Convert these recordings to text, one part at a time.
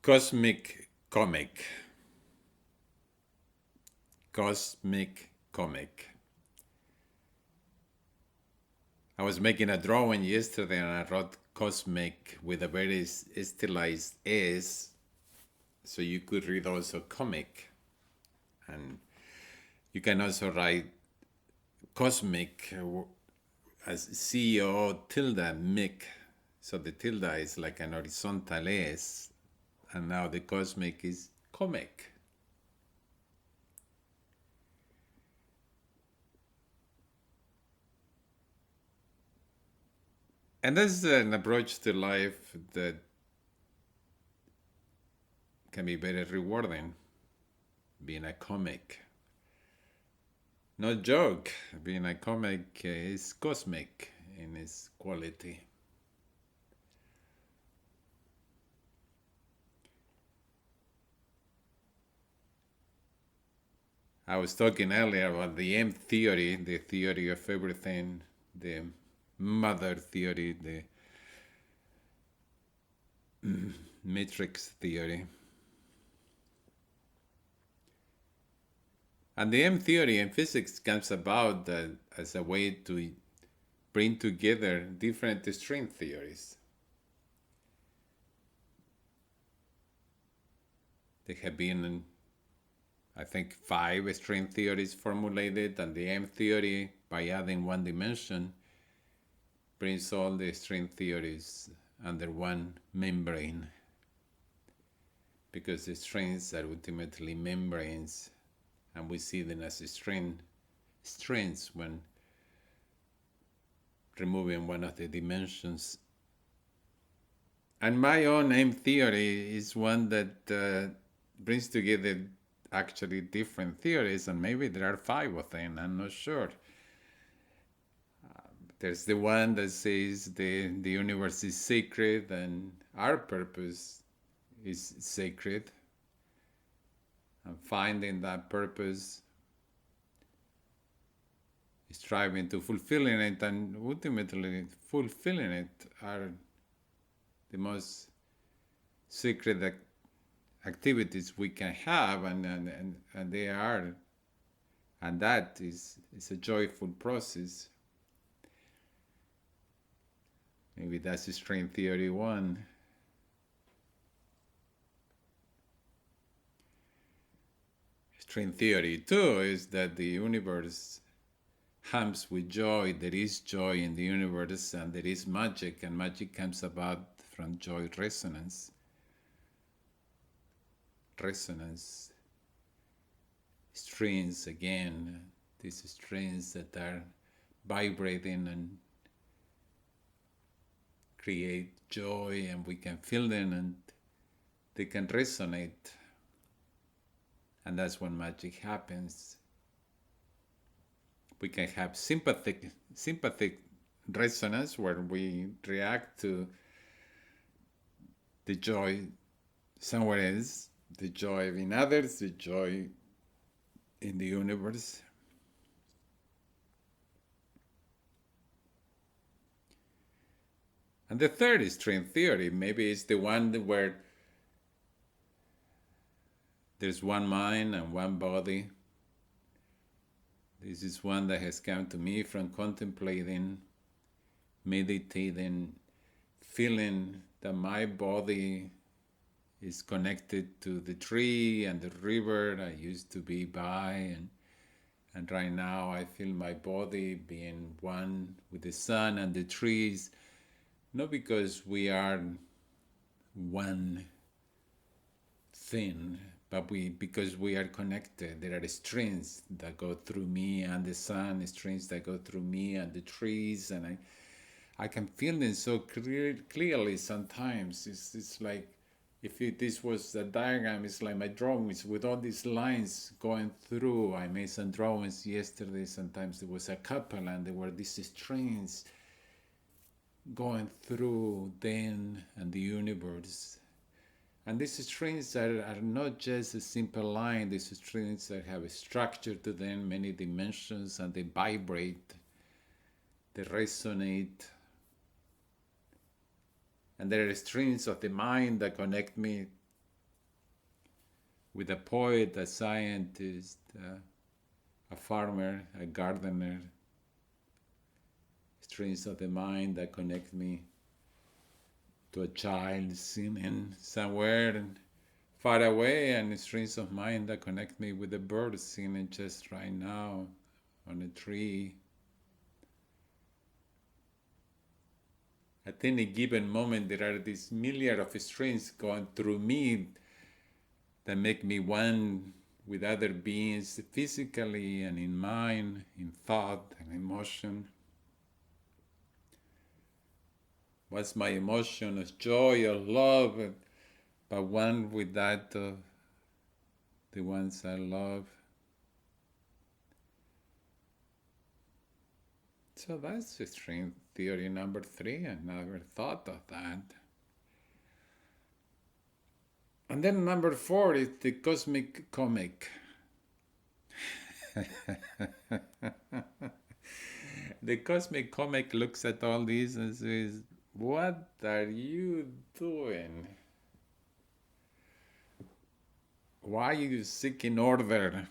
Cosmic comic. Cosmic comic. I was making a drawing yesterday and I wrote cosmic with a very stylized S, so you could read also comic. And you can also write cosmic as CEO tilde mic. So the tilde is like an horizontal S, and now the cosmic is comic. And that's an approach to life that can be very rewarding, being a comic. No joke, being a comic is cosmic in its quality. I was talking earlier about the M theory, the theory of everything, the mother theory, the matrix theory. And the M theory in physics comes about as a way to bring together different string theories. There have been, I think, 5 string theories formulated, and the M theory, by adding one dimension, brings all the string theories under one membrane, because the strings are ultimately membranes, and we see them as strings when removing one of the dimensions. And my own M theory is one that brings together actually different theories, and maybe there are 5 of them, I'm not sure. There's the one that says the universe is sacred and our purpose is sacred. And finding that purpose, striving to fulfilling it, and ultimately fulfilling it are the most sacred activities we can have, and they are, and that is a joyful process. Maybe that's string theory 1. String theory 2 is that the universe hums with joy. There is joy in the universe, and there is magic, and magic comes about from joy resonance. Resonance strings, again, these strings that are vibrating and create joy, and we can feel them and they can resonate, and that's when magic happens. We can have sympathetic resonance, where we react to the joy somewhere else, the joy in others, the joy in the universe. And the third is string theory. Maybe it's the one where there's one mind and one body. This is one that has come to me from contemplating, meditating, feeling that my body is connected to the tree and the river I used to be by, and right now I feel my body being one with the sun and the trees, not because we are one thing, but because we are connected. There are strings that go through me and the sun, strings that go through me and the trees, and I can feel them so clearly sometimes. It's like, this was a diagram, it's like my drawings with all these lines going through. I made some drawings yesterday. Sometimes there was a couple and there were these strings going through them and the universe. And these strings are not just a simple line. These strings that have a structure to them, many dimensions, and they vibrate, they resonate. And there are strings of the mind that connect me with a poet, a scientist, a farmer, a gardener, strings of the mind that connect me to a child singing somewhere far away, and strings of mind that connect me with the birds singing just right now on a tree. At any given moment, there are these millions of strings going through me that make me one with other beings physically and in mind, in thought and emotion. What's my emotion of joy or love, but one with that of the ones I love. So that's the string theory number 3. I never thought of that. And then number 4 is the cosmic comic. The cosmic comic looks at all these and says, what are you doing? Why are you seeking order?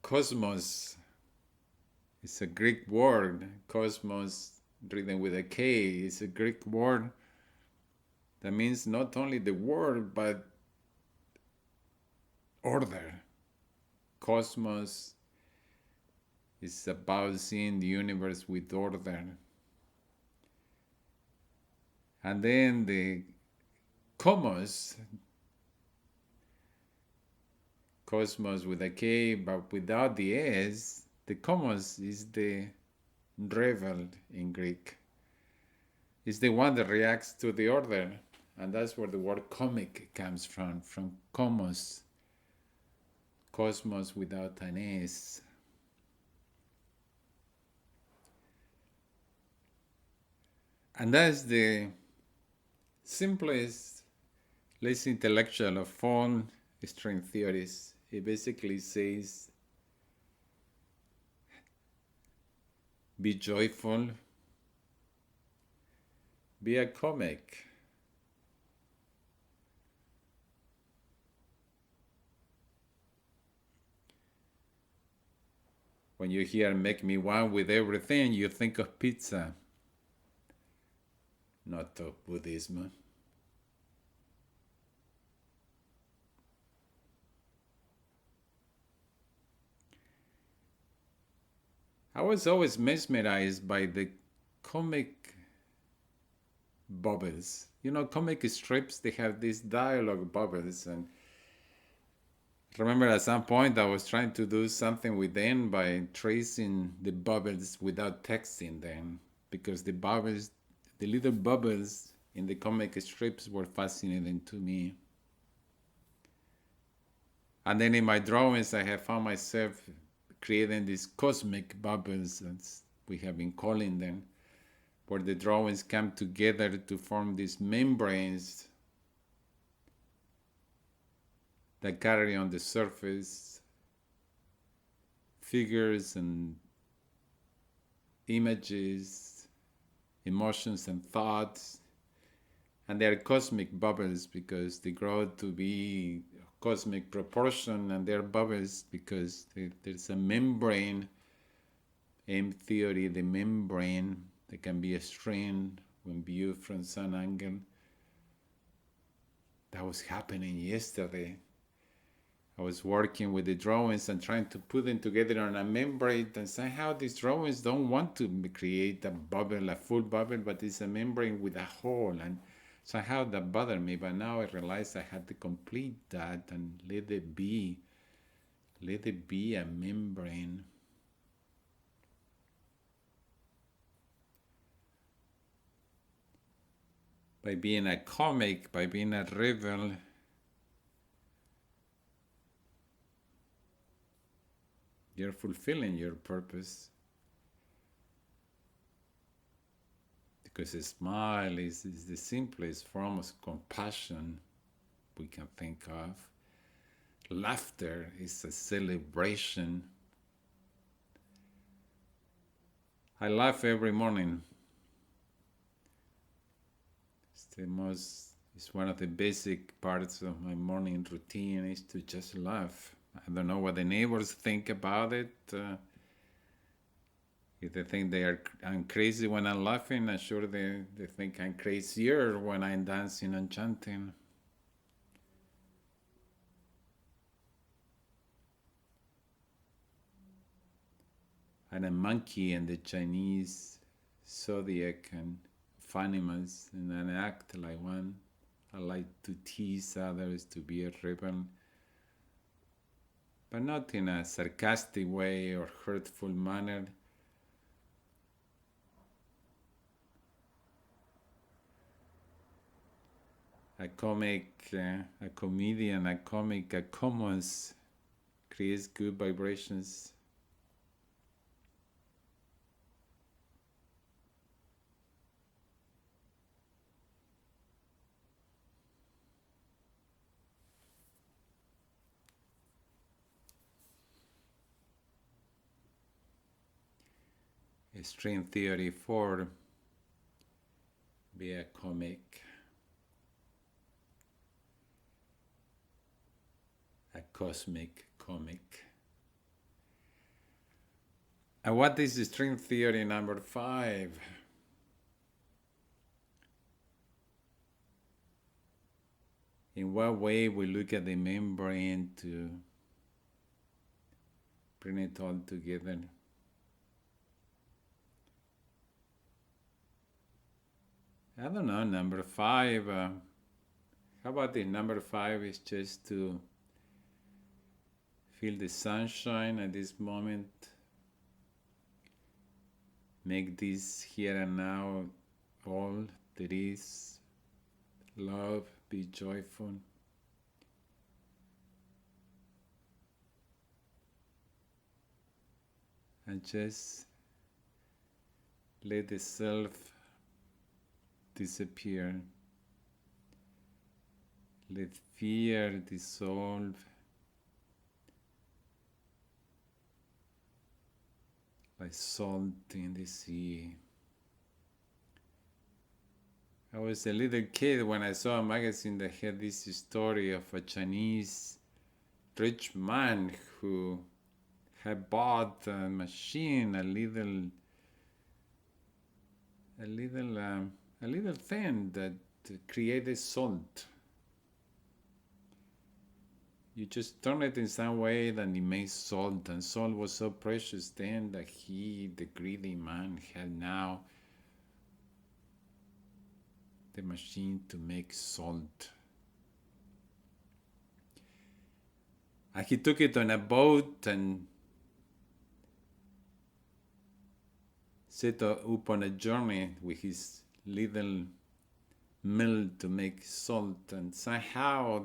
Cosmos is a Greek word. Cosmos, written with a K, is a Greek word that means not only the word, but order. Cosmos is about seeing the universe with order. And then the cosmos with a K, but without the S, the cosmos is the rebel in Greek. It's the one that reacts to the order. And that's where the word comic comes from cosmos. Cosmos without an S. And that's the simplest, less intellectual of all string theories. It basically says, be joyful, be a comic. When you hear make me one with everything, you think of pizza, not of Buddhism. I was always mesmerized by the comic bubbles. You know, comic strips, they have these dialogue bubbles. And remember at some point I was trying to do something with them by tracing the bubbles without texting them, because the bubbles, the little bubbles in the comic strips were fascinating to me. And then in my drawings, I have found myself creating these cosmic bubbles, as we have been calling them, where the drawings come together to form these membranes that carry on the surface figures and images, emotions and thoughts. And they are cosmic bubbles because they grow to be cosmic proportion, and they're bubbles because there's a membrane. M theory, the membrane that can be a string when viewed from some angle. That was happening yesterday. I was working with the drawings and trying to put them together on a membrane, and somehow these drawings don't want to create a bubble, a full bubble, but it's a membrane with a hole, and somehow that bothered me. But now I realized I had to complete that and let it be a membrane. By being a comic, by being a rebel, you're fulfilling your purpose. Because a smile is the simplest form of compassion we can think of. Laughter is a celebration. I laugh every morning. It's the most It's one of the basic parts of my morning routine is to just laugh. I don't know what the neighbors think about it. If they think I'm crazy when I'm laughing, I'm sure they think I'm crazier when I'm dancing and chanting. And a monkey in the Chinese zodiac and of animals, and I act like one. I like to tease others, to be a rebel, but not in a sarcastic way or hurtful manner. A comic, a comedian, a comic, a commons creates good vibrations. String theory 4, be a comic, a cosmic comic. And what is string theory number 5? In what way we look at the membrane to bring it all together? I don't know, number 5. How about the number 5 is just to feel the sunshine at this moment. Make this here and now all there is. Love, be joyful. And just let the self disappear. Let fear dissolve. Like salt in the sea. I was a little kid when I saw a magazine that had this story of a Chinese rich man who had bought a machine, a little thing that created salt. You just turn it in some way that it makes salt, and salt was so precious then that he, the greedy man, had now the machine to make salt. And he took it on a boat and set up on a journey with his little mill to make salt, and somehow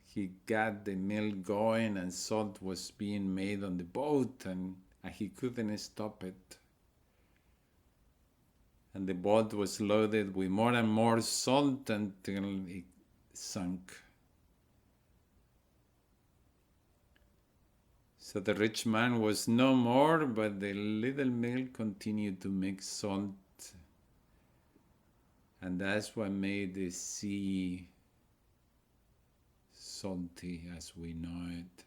he got the mill going and salt was being made on the boat, and he couldn't stop it. And the boat was loaded with more and more salt until it sunk. So the rich man was no more, but the little mill continued to make salt. And that's what made the sea salty as we know it.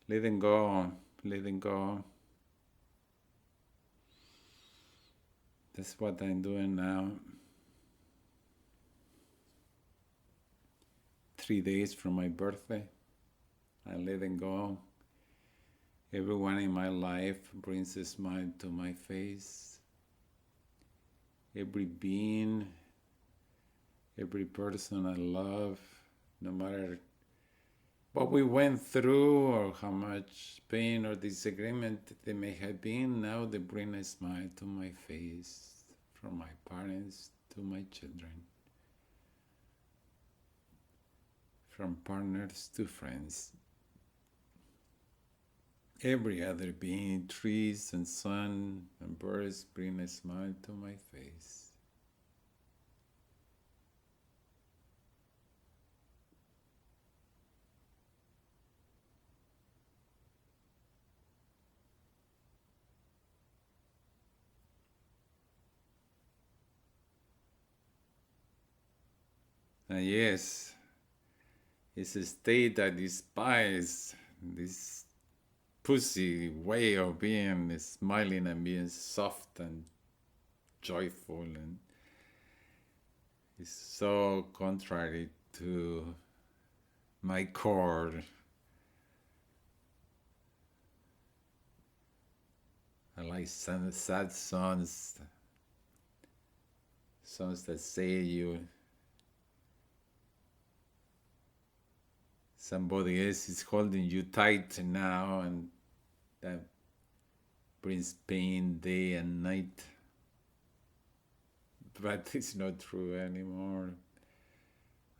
Letting go, letting go. That's what I'm doing now. 3 days from my birthday, I'm letting go. Everyone in my life brings a smile to my face. Every being, every person I love, no matter what we went through or how much pain or disagreement there may have been, now they bring a smile to my face, from my parents to my children, from partners to friends. Every other being, trees and sun and birds bring a smile to my face. And yes, it's a state I despise, this pussy way of being smiling and being soft and joyful, and it's so contrary to my core. I like sad songs, songs that say you somebody else is holding you tight now, and that brings pain day and night. But it's not true anymore.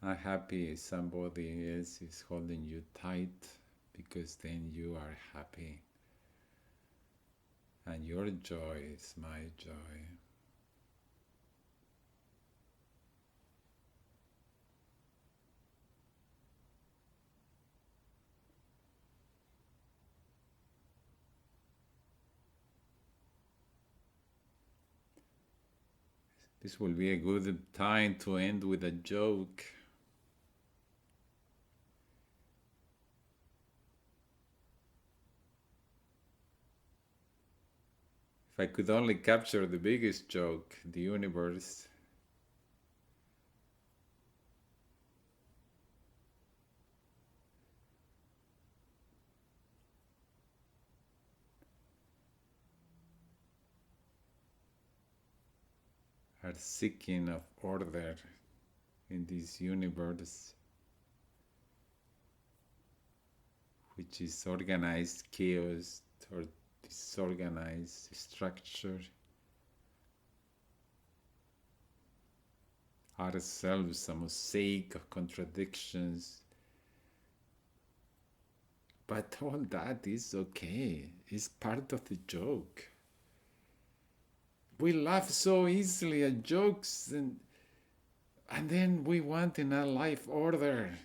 I'm happy somebody else is holding you tight, because then you are happy. And your joy is my joy. This will be a good time to end with a joke. If I could only capture the biggest joke, the universe are seeking of order in this universe, which is organized chaos or disorganized structure. Ourselves a mosaic of contradictions. But all that is okay. It's part of the joke. We laugh so easily at jokes, and then we want in our life order.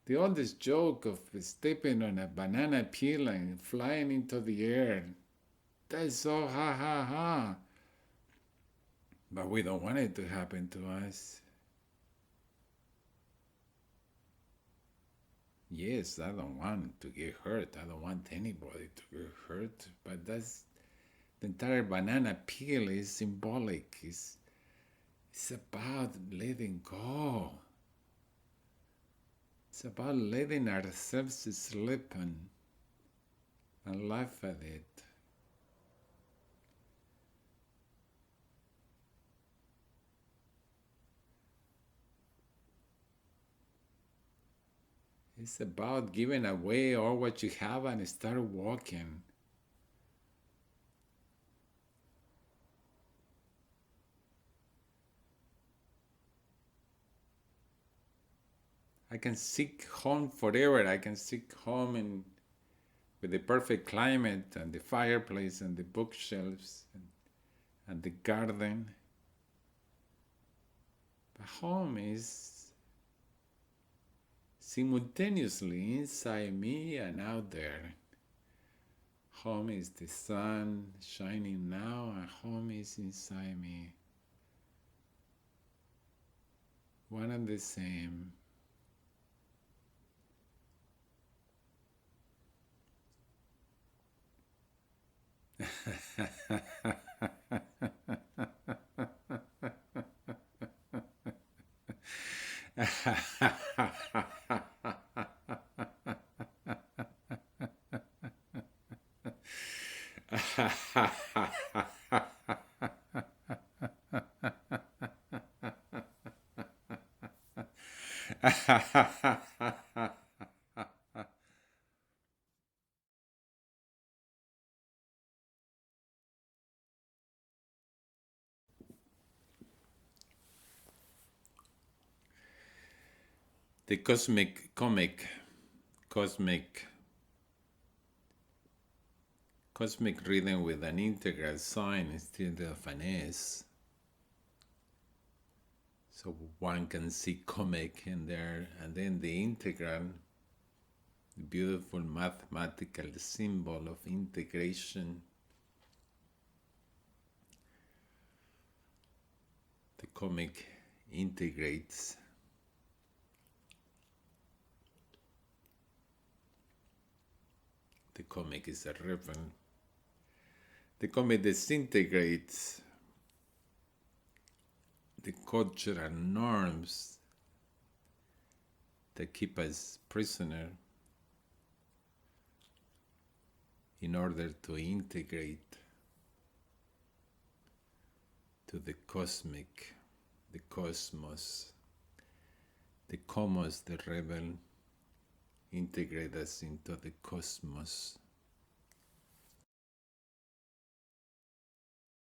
The oldest joke of stepping on a banana peel and flying into the air. That's so ha ha ha. But we don't want it to happen to us. Yes, I don't want to get hurt. I don't want anybody to get hurt. But that's the entire banana peel is symbolic. It's about letting go. It's about letting ourselves slip and laugh at it. It's about giving away all what you have and start walking. I can seek home forever. I can seek home with the perfect climate and the fireplace and the bookshelves and the garden. But home is simultaneously inside me and out there. Home is the sun shining now, and home is inside me. One and the same. The cosmic comic cosmic rhythm with an integral sign instead of an S. So one can see comic in there, and then the integral, the beautiful mathematical symbol of integration. The comic integrates. The comic is a rebel. The comic disintegrates the cultural norms that keep us prisoner in order to integrate to the cosmic, the cosmos. The cosmos, the rebel, integrate us into the cosmos.